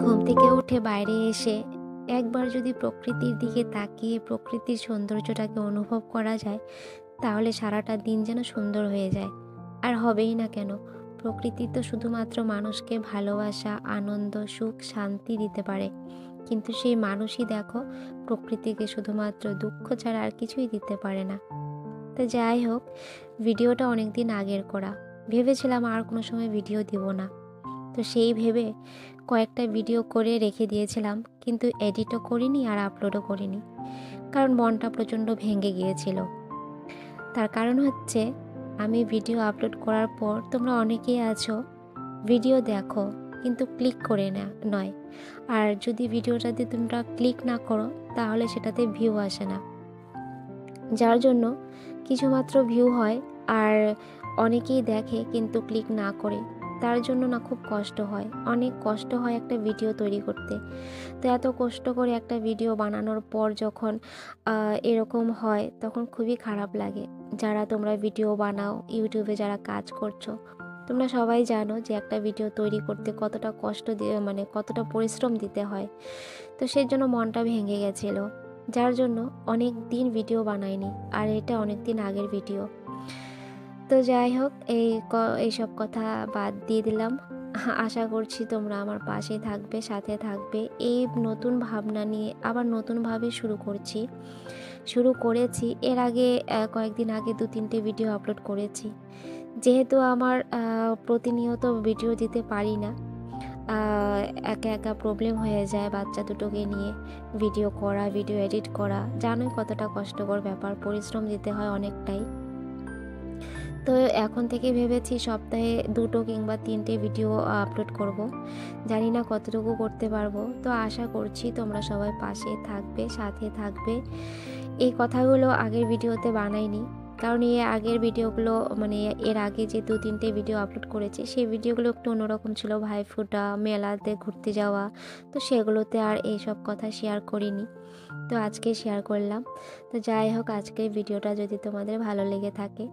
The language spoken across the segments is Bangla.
ঘুম থেকে উঠে বাইরে এসে একবার যদি প্রকৃতির দিকে তাকিয়ে প্রকৃতির সৌন্দর্যটাকে অনুভব করা যায়, তাহলে সারাটা দিন যেন সুন্দর হয়ে যায়। আর হবেই না কেন, প্রকৃতি তো শুধুমাত্র মানুষকে ভালোবাসা, আনন্দ, সুখ, শান্তি দিতে পারে, কিন্তু সেই মানুষই দেখো প্রকৃতিকে শুধুমাত্র দুঃখ ছাড়া আর কিছুই দিতে পারে না। তো যাই হোক, ভিডিওটা অনেক দিন আগের করা, ভেবেছিলাম আর কোনো সময় ভিডিও দিব না। তো সেই ভেবে কয়েকটা ভিডিও করে রেখে দিয়েছিলাম, কিন্তু এডিটও করিনি আর আপলোডও করিনি, কারণ মনটা প্রচণ্ড ভেঙে গিয়েছিল। তার কারণ হচ্ছে, আমি ভিডিও আপলোড করার পর তোমরা অনেকেই আছো ভিডিও দেখো কিন্তু ক্লিক করে না নয়, আর যদি ভিডিওটাতে তোমরা ক্লিক না করো তাহলে সেটাতে ভিউ আসে না, যার জন্য কিছুমাত্র ভিউ হয় আর অনেকেই দেখে কিন্তু ক্লিক না করে। তার জন্য না খুব কষ্ট হয়, অনেক কষ্ট হয় একটা ভিডিও তৈরি করতে। তো এত কষ্ট করে একটা ভিডিও বানানোর পর যখন এরকম হয় তখন খুবই খারাপ লাগে। যারা তোমরা ভিডিও বানাও, ইউটিউবে যারা কাজ করছো, তোমরা সবাই জানো যে একটা ভিডিও তৈরি করতে কতটা কষ্ট দিয়ে, মানে কতটা পরিশ্রম দিতে হয়। তো সেই জন্য মনটা ভেঙে গেছিলো, যার জন্য অনেক দিন ভিডিও বানাইনি, আর এটা অনেক দিন আগের ভিডিও। তো যাই হোক, এইসব কথা বাদ দিয়ে দিলাম। আশা করছি তোমরা আমার পাশে থাকবে, সাথে থাকবে। এই নতুন ভাবনা নিয়ে আবার নতুনভাবে শুরু করেছি। এর আগে কয়েকদিন আগে 2-3টে ভিডিও আপলোড করেছি। যেহেতু আমার প্রতিনিয়ত ভিডিও দিতে পারি না, একা একা প্রবলেম হয়ে যায় বাচ্চা দুটোকে নিয়ে ভিডিও করা, ভিডিও এডিট করা, জানোই কতটা কষ্টকর ব্যাপার, পরিশ্রম দিতে হয় অনেকটাই। তো এখন থেকে ভেবেছি সপ্তাহে 2টো কিংবা 3টে ভিডিও আপলোড করব। জানি না কতটুকু করতে পারবো, তো আশা করছি তোমরা সবাই পাশে থাকবে, সাথে থাকবে। এই কথাগুলো আগের ভিডিওতে বানাইনি, কারণ আগের ভিডিওগুলো, মানে এর আগে যে 2-3টে ভিডিও আপলোড করেছি সেই ভিডিওগুলো একটু অন্যরকম ছিল, ভাইফোঁটা, মেলাতে ঘুরতে যাওয়া। তো সেগুলোতে আর এইসব কথা শেয়ার করিনি, তো আজকে শেয়ার করলাম। তো যাই হোক, আজকের ভিডিওটা যদি তোমাদের ভালো লেগে থাকে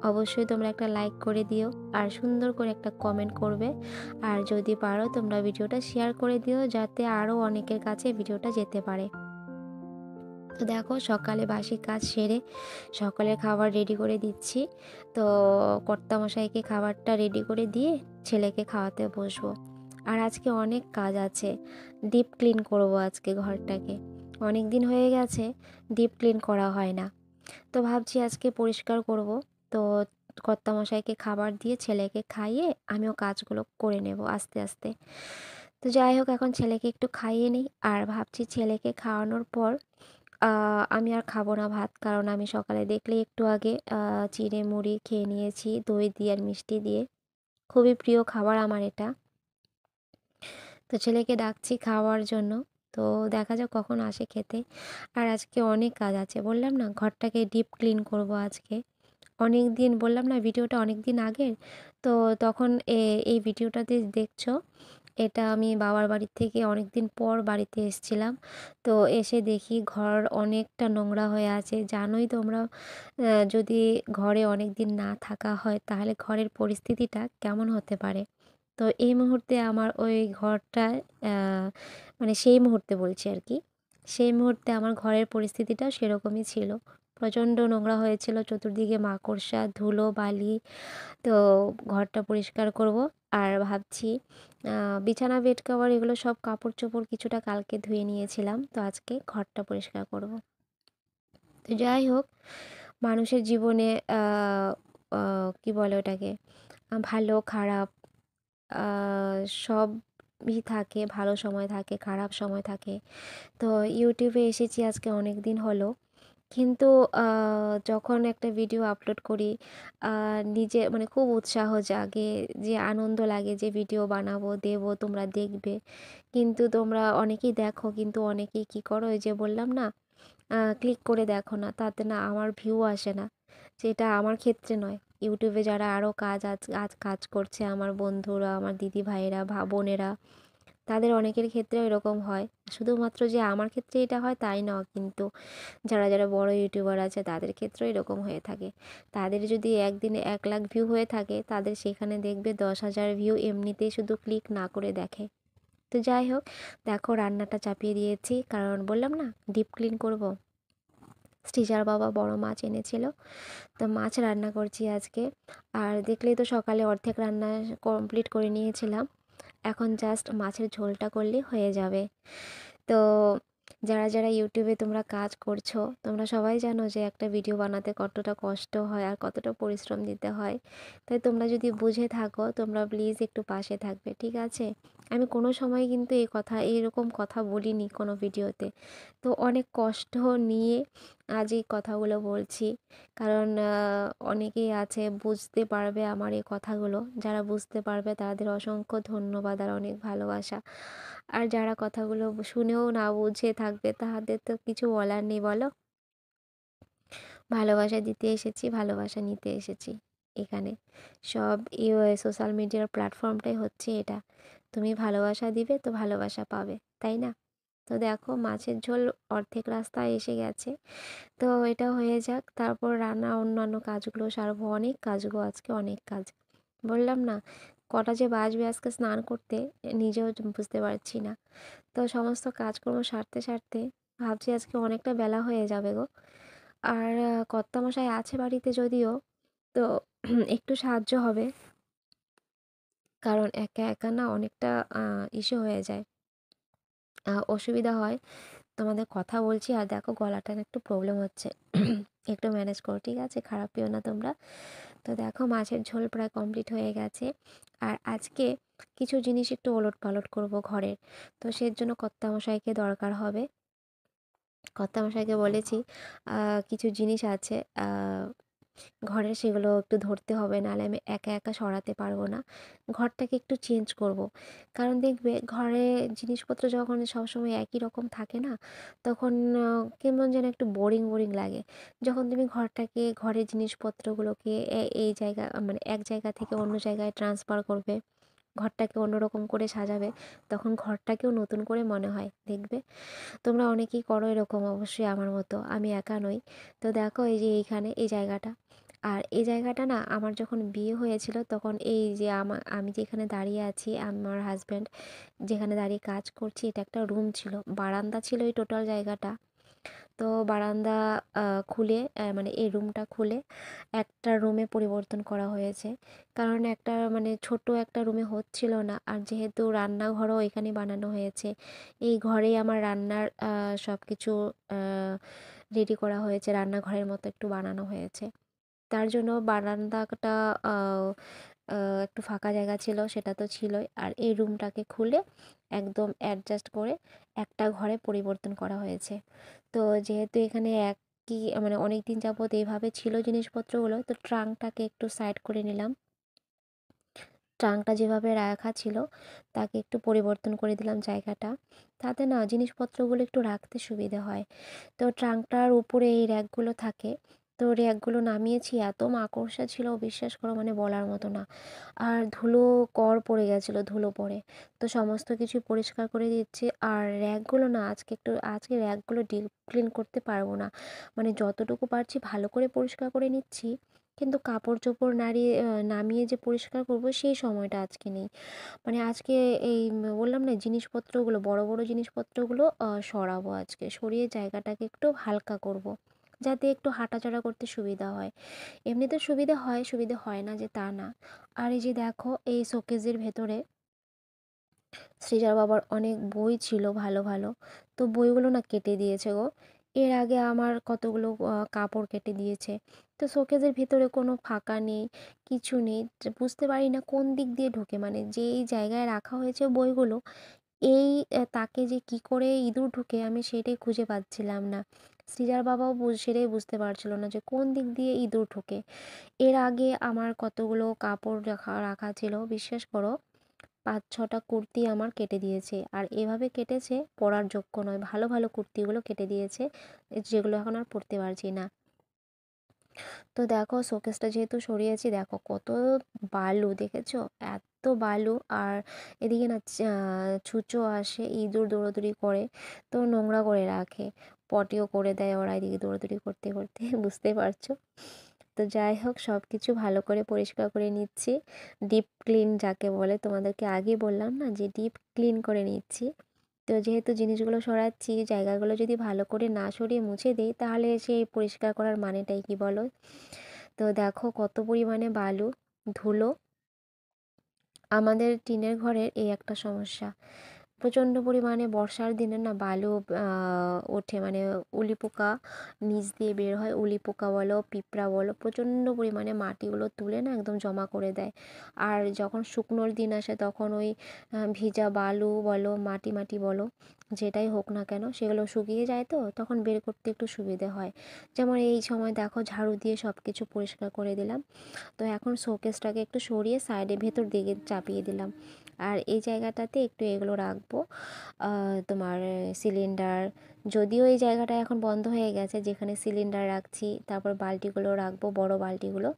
অবশ্যই তোমরা একটা লাইক করে দিও আর সুন্দর করে একটা কমেন্ট করবে, আর যদি পারো তোমরা ভিডিওটা শেয়ার করে দিও যাতে আরও অনেকের কাছে ভিডিওটা যেতে পারে। তো দেখো, সকালে বাসি কাজ সেরে সকালের খাবার রেডি করে দিচ্ছি। তো কর্তামশাইকে খাবারটা রেডি করে দিয়ে ছেলেকে খাওয়াতে বসবো। আর আজকে অনেক কাজ আছে, ডিপ ক্লিন করব আজকে ঘরটাকে। অনেক দিন হয়ে গেছে ডিপ ক্লিন করা হয় না, তো ভাবছি আজকে পরিষ্কার করব। তো কর্তামশাইকে খাবার দিয়ে ছেলেকে খাইয়ে আমিও কাজগুলো করে নেব আস্তে আস্তে। তো যাই হোক, এখন ছেলেকে একটু খাইয়ে নিই, আর ভাবছি ছেলেকে খাওয়ানোর পর আমি আর খাবো না ভাত, কারণ আমি সকালে দেখলে একটু আগে চিড়ে মুড়ি খেয়ে নিয়েছি দই দিয়ে আর মিষ্টি দিয়ে। খুবই প্রিয় খাবার আমার এটা। তো ছেলেকে ডাকছি খাওয়ার জন্য, তো দেখা যাক কখন আসে খেতে। আর আজকে অনেক কাজ আছে, বললাম না ঘরটাকে ডিপ ক্লিন করব আজকে। অনেক দিন, বললাম না ভিডিওটা অনেক দিন আগের, তো তখন এই ভিডিওটাতে দেখছো, এটা আমি বাবার বাড়ির থেকে অনেক দিন পর বাড়িতে এসেছিলাম। তো এসে দেখি ঘর অনেকটা নোংরা হয়ে আছে। জানোই তোমরা, যদি ঘরে অনেক দিন না থাকা হয় তাহলে ঘরের পরিস্থিতিটা কেমন হতে পারে। তো এই মুহূর্তে আমার ওই ঘরটা, মানে সেই মুহূর্তে বলছি আর কি, সেই মুহূর্তে আমার ঘরের পরিস্থিতিটা সেরকমই ছিল। প্রচণ্ড নোংরা হয়েছিল, চতুর্দিকে মাকড়সা, ধুলো, বালি। তো ঘরটা পরিষ্কার করব। আর ভাবছি বিছানা, বেড কভার, এগুলো সব কাপড় চোপড় কিছুটা কালকে ধুয়ে নিয়েছিলাম, তো আজকে ঘরটা পরিষ্কার করব। তো যাই হোক, মানুষের জীবনে কি বলে ওটাকে, ভালো খারাপ সবই থাকে, ভালো সময় থাকে, খারাপ সময় থাকে। তো ইউটিউবে এসেছি আজকে অনেক দিন হলো, কিন্তু যখন একটা ভিডিও আপলোড করি নিজে, মানে খুব উৎসাহ জাগে, যে আনন্দ লাগে যে ভিডিও বানাবো, দেবো, তোমরা দেখবে। কিন্তু তোমরা অনেকেই দেখো, কিন্তু অনেকেই কী করো, ওই যে বললাম না, ক্লিক করে দেখো না, তাতে না আমার ভিউ আসে না। যেটা আমার ক্ষেত্রে নয়, ইউটিউবে যারা আরও আজ কাজ করছে, আমার বন্ধুরা, আমার দিদি ভাইয়েরা, বোনেরা, তাদের অনেকের ক্ষেত্রে এরকম হয়। শুধুমাত্র যে আমার ক্ষেত্রে এটা হয় তাই নয়, কিন্তু যারা যারা বড় ইউটিউবার আছে তাদের ক্ষেত্রেও এরকম হয়ে থাকে। তাদের যদি একদিনে 1 লাখ ভিউ হয়ে থাকে, তাদের সেখানে দেখবে 10,000 ভিউ এমনিতেই শুধু ক্লিক না করে দেখে। তো যাই হোক, দেখো রান্নাটা চাপিয়ে দিয়েছি, কারণ বললাম না ডিপ ক্লিন করব। সৃজার বাবা বড় মাছ এনেছিল, তো মাছ রান্না করছি আজকে। আর দেখলেই তো সকালে অর্ধেক রান্না কমপ্লিট করে নিয়েছিলাম, এখন জাস্ট মাছের ঝোলটা করলেই হয়ে যাবে। তো যারা যারা ইউটিউবে তোমরা কাজ করছো, তোমরা সবাই জানো যে একটা ভিডিও বানাতে কতটা কষ্ট হয় আর কতটা পরিশ্রম দিতে হয়। তাই তোমরা যদি বুঝে থাকো, তোমরা প্লিজ একটু পাশে থাকবে, ঠিক আছে? আমি কোনো সময় কিন্তু এইরকম কথা বলিনি কোনো ভিডিওতে। তো অনেক কষ্ট নিয়ে আজ এই কথাগুলো বলছি, কারণ অনেকেই আছে বুঝতে পারবে আমার এই কথাগুলো। যারা বুঝতে পারবে তাদের অসংখ্য ধন্যবাদ আর অনেক ভালোবাসা। আর যারা কথাগুলো শুনেও না বুঝে থাকবে, তাদের তো কিছু বলার নেই, বলো? ভালোবাসা দিতে এসেছি, ভালোবাসা নিতে এসেছি এখানে। সব সোশ্যাল মিডিয়ার প্ল্যাটফর্মটাই হচ্ছে এটা। তুমি ভালোবাসা দিবে তো ভালোবাসা পাবে, তাই না? তো দেখো মাছের ঝোল অর্ধেক রাস্তায় এসে গেছে। তো এটা হয়ে যাক, তারপর রান্না অন্যান্য কাজগুলো সারবো। অনেক কাজ গো, আজকে অনেক কাজ। বললাম না কটা যে বাজবে আজকে স্নান করতে, নিজেও বুঝতে পারছি না। তো সমস্ত কাজকর্ম সারতে সারতে ভাবছি আজকে অনেকটা বেলা হয়ে যাবে গো। আর কর্তামশাই আছে বাড়িতে যদিও, তো একটু সাহায্য হবে, কারণ একা একা না অনেকটা ইসে হয়ে যায়, অসুবিধা হয়। তোমাদের কথা বলছি আর দেখো গলাটার একটু প্রবলেম হচ্ছে। একটু ম্যানেজ করো, ঠিক আছে? খারাপ পেও না তোমরা। তো দেখো মাছের ঝোল প্রায় কমপ্লিট হয়ে গেছে। আর আজকে কিছু জিনিস একটু ওলট পালট করবো ঘরের, তো সের জন্য কর্তামশাইকে দরকার হবে। কর্তামশাইকে বলেছি কিছু জিনিস আছে ঘরে, সেগুলো একটু ধরতে হবে, নাহলে আমি একা একা সরাতে পারবো না। ঘরটাকে একটু চেঞ্জ করব, কারণ দেখবে ঘরে জিনিসপত্র যখন সবসময় একই রকম থাকে না, তখন কেমন যেন একটু বোরিং বোরিং লাগে। যখন তুমি ঘরের জিনিসপত্রগুলোকে এই জায়গা মানে এক জায়গা থেকে অন্য জায়গায় ট্রান্সফার করবে, ঘরটাকে অন্যরকম করে সাজাবে, তখন ঘরটাকেও নতুন করে মনে হয়, দেখবে। তোমরা অনেকেই করো এরকম, অবশ্যই আমার মতো, আমি একা নই। তো দেখো এই যে এইখানে এই জায়গাটা, আর এই জায়গাটা না আমার যখন বিয়ে হয়েছিল তখন এই যে আমি যেখানে দাঁড়িয়ে আছি, আমার হাজব্যান্ড যেখানে দাঁড়িয়ে কাজ করছি, এটা একটা রুম ছিল, বারান্দা ছিল এই টোটাল জায়গাটা। তো বারান্দা খুলে মানে এই রুমটা খুলে একটা রুমে পরিবর্তন করা হয়েছে, কারণ একটা মানে ছোট একটা রুমে হচ্ছিল না। আর যেহেতু রান্নাঘরও এখানে বানানো হয়েছে, এই ঘরেই আমার রান্নার সব কিছু রেডি করা হয়েছে, রান্নাঘরের মতো একটু বানানো হয়েছে। তার জন্য বারান্দাটা আহ, একটু ফাঁকা জায়গা ছিল, সেটা তো ছিলই, আর এই রুমটাকে খুলে একদম অ্যাডজাস্ট করে একটা ঘরে পরিবর্তন করা হয়েছে। তো যেহেতু এখানে একই মানে অনেক দিন যাবৎ এইভাবে ছিল জিনিসপত্রগুলো, তো ট্রাঙ্কটাকে একটু সাইড করে নিলাম। ট্রাঙ্কটা যেভাবে রাখা ছিল তাকে একটু পরিবর্তন করে দিলাম জায়গাটা, তাতে না জিনিসপত্রগুলো একটু রাখতে সুবিধে হয়। তো ট্রাঙ্কটার উপরে এই র্যাকগুলো থাকে, তো র্যাকগুলো নামিয়েছি, এত মাকড়সা ছিল বিশ্বাস করো, মানে বলার মতো না। আর ধুলো পড়ে গেছিলো, ধুলো পড়ে। তো সমস্ত কিছু পরিষ্কার করে দিচ্ছি। আর র্যাকগুলো না আজকে র্যাকগুলো ডিপ ক্লিন করতে পারবো না, মানে যতটুকু পারছি ভালো করে পরিষ্কার করে নিচ্ছি, কিন্তু কাপড় চোপড় নামিয়ে যে পরিষ্কার করব সেই সময়টা আজকে নেই। মানে আজকে এই বললাম না জিনিসপত্রগুলো, বড় বড় জিনিসপত্রগুলো সরাবো, আজকে সরিয়ে জায়গাটাকে একটু হালকা করব, যাতে একটু হাঁটাচলা করতে সুবিধা হয়। এমনিতে সুবিধা হয়, সুবিধে হয় না যে তা না। আর এই যে দেখো এই শোকেজের ভেতরে সৃজার বাবার অনেক বই ছিল ভালো ভালো, তো বইগুলো না কেটে দিয়েছে গো। এর আগে আমার কতগুলো কাপড় কেটে দিয়েছে। তো শোকেজের ভিতরে কোনো ফাঁকা নেই, কিছু নেই, বুঝতে পারি না কোন দিক দিয়ে ঢোকে, মানে যেই জায়গায় রাখা হয়েছে বইগুলো, এই তাকে যে কি করে ইঁদুর ঢুকে আমি সেটাই খুঁজে পাচ্ছিলাম না। সৃজার বাবাও সেটাই বুঝতে পারছিল না যে কোন দিক দিয়ে ইঁদুর ঢোকে। এর আগে আমার কতগুলো কাপড় রাখা রাখা ছিল, বিশ্বাস করো 5-6টা কুর্তি আমার কেটে দিয়েছে, আর এভাবে কেটেছে পরার যোগ্য নয়, ভালো ভালো কুর্তিগুলো কেটে দিয়েছে, যেগুলো এখন আর পরতে পারছি না। তো দেখো শোকেসটা যেহেতু সরিয়েছি, দেখো কত বালু দেখেছো, এত বালু। আর এদিকে না ছুঁচো আসে, ইঁদুর দৌড়াদৌড়ি করে, তো নোংরা করে রাখে, পটিও করে দেয় ওরা এদিকে দৌড়াদৌড়ি করতে করতে। বুঝতেই পারছো। তো যাই হোক সব কিছু ভালো করে পরিষ্কার করে নিচ্ছি, ডিপ ক্লিন যাকে বলে, তোমাদেরকে আগেই বললাম না যে ডিপ ক্লিন করে নিচ্ছি। তো যেহেতু জিনিসগুলো সরাচ্ছি, জায়গাগুলো যদি ভালো করে না সরিয়ে মুছে দিই তাহলে সেই পরিষ্কার করার মানেটাই কি বলো। তো দেখো কত পরিমাণে বালু, ধুলো। আমাদের টিনের ঘরের এই একটা সমস্যা, প্রচণ্ড পরিমাণে বর্ষার দিনে না বালু ওঠে, মানে উলি পোকা নিচ দিয়ে বের হয়, উলি পোকা বলো পিঁপড়া বলো, প্রচণ্ড পরিমাণে মাটিগুলো তুলে না একদম জমা করে দেয়। আর যখন শুকনোর দিন আসে তখন ওই ভিজা বালু বলো মাটি মাটি বলো যেটাই হোক না কেন সেগুলো শুকিয়ে যায়, তো তখন বের করতে একটু সুবিধে হয়। যেমন এই সময় দেখো ঝাড়ু দিয়ে সব কিছু পরিষ্কার করে দিলাম। তো এখন শোকেসটাকে একটু সরিয়ে সাইডে ভেতর দিকে চাপিয়ে দিলাম। আর এই জায়গাটাতে একটু এগুলো রাখবো, তোমার সিলিন্ডার। যদিও এই জায়গাটা এখন বন্ধ হয়ে গেছে যেখানে সিলিন্ডার রাখছি, তারপর বালতিগুলো রাখবো, বড় বালতিগুলো।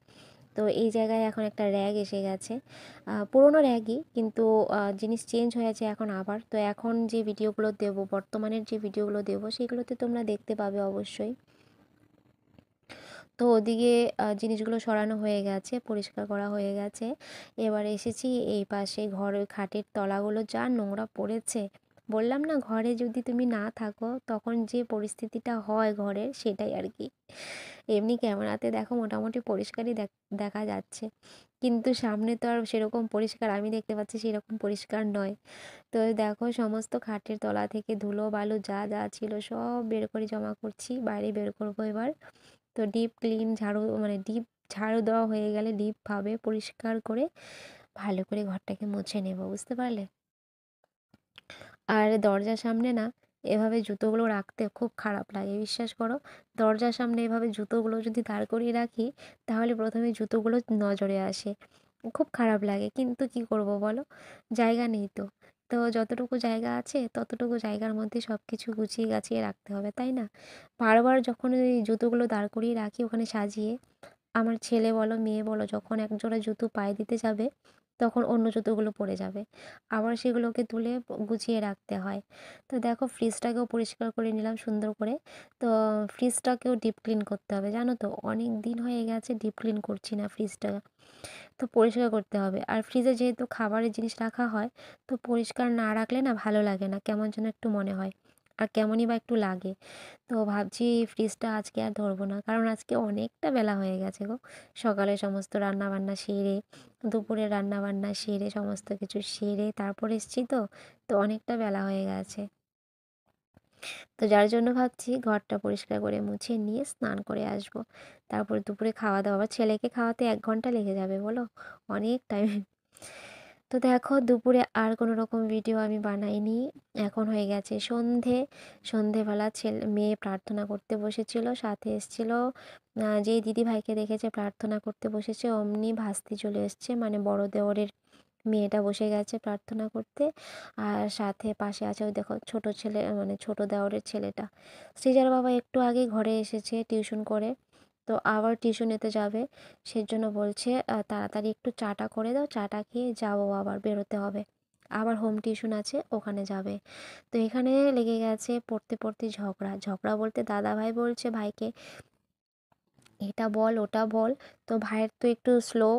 তো এই জায়গায় এখন একটা র্যাক এসে গেছে, পুরোনো র্যাগই, কিন্তু জিনিস চেঞ্জ হয়েছে এখন আবার। তো এখন যে ভিডিওগুলো দেবো, বর্তমানের যে ভিডিওগুলো দেবো সেগুলোতে তোমরা দেখতে পাবে অবশ্যই। তো ওদিকে জিনিসগুলো সরানো হয়ে গেছে, পরিষ্কার করা হয়ে গেছে। এবার এসেছি এই পাশে ঘরের খাটের তলাগুলো যা নোংরা পড়েছে। বললাম না ঘরে যদি তুমি না থাকো তখন যে পরিস্থিতিটা হয় ঘরের সেটাই আর কি। এমনি ক্যামেরাতে দেখো মোটামুটি পরিষ্কারই দেখা যাচ্ছে, কিন্তু সামনে তো আর সেরকম পরিষ্কার আমি দেখতে পাচ্ছি সেরকম পরিষ্কার নয়। তো দেখো সমস্ত খাটের তলা থেকে ধুলো বালু যা যা ছিল সব বের করে জমা করছি, বাইরে বের করবো এবার। তো ডিপ ক্লিন ঝাড়ু, মানে ডিপ ঝাড়ু দেওয়া হয়ে গেলে ডিপভাবে পরিষ্কার করে ভালো করে ঘরটাকে মুছে নেব, বুঝতে পারলে। আর দরজার সামনে না এভাবে জুতোগুলো রাখতে খুব খারাপ লাগে, বিশ্বাস করো। দরজার সামনে এভাবে জুতোগুলো যদি দাঁড় করিয়ে রাখি তাহলে প্রথমে জুতোগুলো নজরে আসে, খুব খারাপ লাগে, কিন্তু কি করব বলো, জায়গা নেই তো। তো যতটুকু জায়গা আছে ততটুকু জায়গার মধ্যে সব কিছু গুছিয়ে গাছিয়ে রাখতে হবে, তাই না। বারবার যখন ওই জুতোগুলো দাঁড় করিয়ে রাখি ওখানে সাজিয়ে, আমার ছেলে বলো মেয়ে বলো যখন এক জোড়া জুতো পায়ে দিতে যাবে তখন অন্য জুতোগুলো পড়ে যাবে, আবার সেগুলোকে তুলে গুছিয়ে রাখতে হয়। তো দেখো ফ্রিজটাকেও পরিষ্কার করে নিলাম সুন্দর করে। তো ফ্রিজটাকেও ডিপ ক্লিন করতে হবে, জানো তো অনেক দিন হয়ে গেছে ডিপ ক্লিন করছি না ফ্রিজটা। তো পরিষ্কার করতে হবে, আর ফ্রিজে যেহেতু খাবারের জিনিস রাখা হয় তো পরিষ্কার না রাখলে না ভালো লাগে না, কেমন যেন একটু মনে হয়, আর কেমনই বা একটু লাগে। তো ভাবছি ফ্রিজটা আজকে আর ধরবো না, কারণ আজকে অনেকটা বেলা হয়ে গেছে গো। সকালে সমস্ত রান্না বান্না সেরে, দুপুরে রান্না বান্না সেরে, সমস্ত কিছু সেরে তারপর এসছি, তো তো অনেকটা বেলা হয়ে গেছে। তো যার জন্য ভাবছি ঘরটা পরিষ্কার করে মুছে নিয়ে স্নান করে আসব। তারপর দুপুরে খাওয়া দাওয়া, আবার ছেলেকে খাওয়াতে 1 ঘন্টা লেগে যাবে বলো, অনেক টাইম। তো দেখো দুপুরে আর কোনো রকম ভিডিও আমি বানাইনি। এখন হয়ে গেছে সন্ধে। সন্ধেবেলা মেয়ে প্রার্থনা করতে বসেছিল, সাথে এসেছিল যেই দিদি ভাইকে দেখেছে প্রার্থনা করতে বসেছে অমনি ভাস্তি চলে এসছে, মানে বড় দেওরের মেয়েটা বসে গেছে প্রার্থনা করতে। আর সাথে পাশে আছে ওই দেখো ছোট ছেলে, মানে ছোট দেওরের ছেলেটা। সৃজার বাবা একটু আগে ঘরে এসেছে টিউশন করে, তো আবার টিউশনেতে যাবে। সেজন্য বলছে তাড়াতাড়ি একটু চাটা করে দাও, চাটা খেয়ে যাবো, আবার বেরোতে হবে, আবার হোম টিউশন আছে ওখানে যাবে। তো এখানে লেগে গেছে পড়তে পড়তে ঝগড়া। ঝগড়া বলতে দাদা ভাই বলছে ভাইকে এটা বল ওটা বল। তো ভাইয়ের তো একটু স্লো,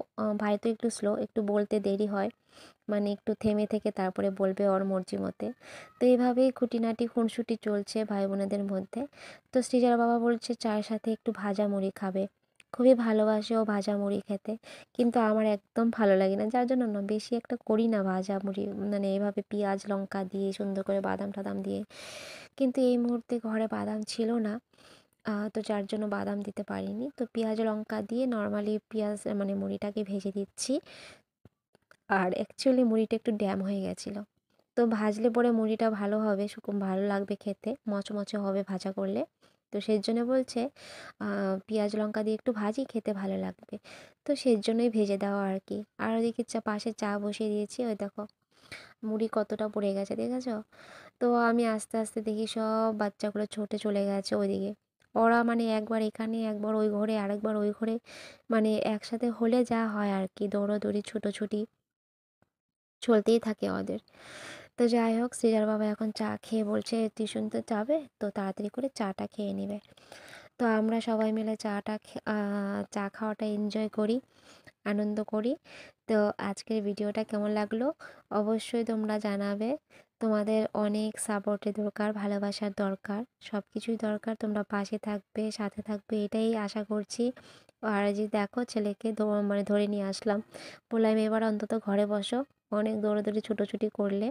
ভাই তো একটু স্লো, একটু বলতে দেরি হয়, মানে একটু থেমে থেকে তারপরে বলবে ওর মর্জি মতে। তো এইভাবেই খুঁটিনাটি খুনসুটি চলছে ভাই বোনেদের মধ্যে। তো সৃজার বাবা বলছে চায়ের সাথে একটু ভাজা মুড়ি খাবে, খুবই ভালোবাসে ও ভাজা মুড়ি খেতে, কিন্তু আমার একদম ভালো লাগে না, যার জন্য না বেশি একটা করি না ভাজা মুড়ি, মানে এভাবে পেঁয়াজ লঙ্কা দিয়ে সুন্দর করে বাদাম টাদাম দিয়ে। কিন্তু এই মুহূর্তে ঘরে বাদাম ছিল না, তো যার জন্য বাদাম দিতে পারিনি। তো পেঁয়াজ লঙ্কা দিয়ে নর্মালি পেঁয়াজ মানে মুড়িটাকে ভেজে দিচ্ছি। আর অ্যাকচুয়ালি মুড়িটা একটু ড্যাম হয়ে গেছিলো, তো ভাজলে পরে মুড়িটা ভালো হবে, খুব ভালো লাগবে খেতে, মচমচে হবে ভাজা করলে। তো সেই জন্য বলছে পেঁয়াজ লঙ্কা দিয়ে একটু ভাজি, খেতে ভালো লাগবে। তো সেই জন্যই ভেজে দেওয়া আর কি। আর ওদিকে পাশে চা বসিয়ে দিয়েছি, ওই দেখো মুড়ি কতটা পড়ে গেছে দেখেছো। তো আমি আস্তে আস্তে দেখি সব বাচ্চাগুলো ছুটে চলে গেছে ওইদিকে। ওরা মানে একবার এখানে একবার ওই ঘরে আরেকবার ওই ঘরে, মানে একসাথে হলে যা হয় আর কি, দৌড়াদৌড়ি ছুটোছুটি চলতেই থাকে ওদের। তো যাই হোক সৃজার বাবা এখন চা খেয়ে বলছে টিউশন তো যাবে, তো তাড়াতাড়ি করে চাটা খেয়ে নেবে। তো আমরা সবাই মিলে চা খাওয়াটা এনজয় করি, আনন্দ করি। তো আজকের ভিডিওটা কেমন লাগলো অবশ্যই তোমরা জানাবে। তোমাদের অনেক সাপোর্টের দরকার, ভালোবাসার দরকার, সব কিছুই দরকার। তোমরা পাশে থাকবে, সাথে থাকবে, এটাই আশা করছি। আর এই যে দেখো ছেলেকে মানে ধরে নিয়ে আসলাম, বললাম এবার অন্তত ঘরে বসো, অনেক দৌড়াদৌড়ি ছুটোছুটি করলে।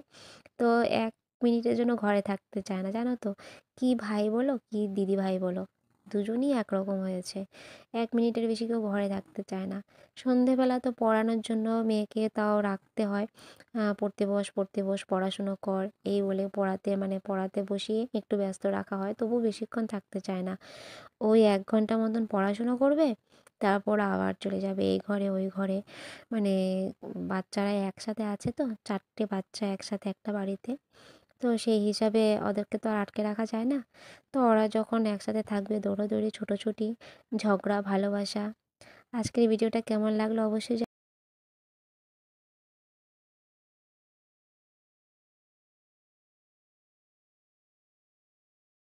তো 1 মিনিটের জন্য ঘরে থাকতে চায় না, জানো তো। কি ভাই বলো কি দিদি ভাই বলো, দুজনই একরকম হয়েছে। 1 মিনিটের বেশি কেউ ঘরে থাকতে চায় না। সন্ধেবেলা তো পড়ানোর জন্য মেয়েকে তাও রাখতে হয়, পড়তে বস পড়তে বস, পড়াশুনো কর, এই বলে পড়াতে বসিয়ে একটু ব্যস্ত রাখা হয়, তবু বেশিক্ষণ থাকতে চায় না। ওই 1 ঘন্টা মতন পড়াশুনো করবে, তারপর আবার চলে যাবে এই ঘরে ওই ঘরে। মানে বাচ্চারা একসাথে আছে তো, 4টে বাচ্চা একসাথে একটা বাড়িতে। তো সেই হিসাবে ওদেরকে তো আর আটকে রাখা যায় না। তো ওরা যখন একসাথে থাকবে, দৌড়াদৌড়ি, ছোটাছুটি, ঝগড়া, ভালোবাসা। আজকের ভিডিওটা কেমন লাগলো অবশ্যই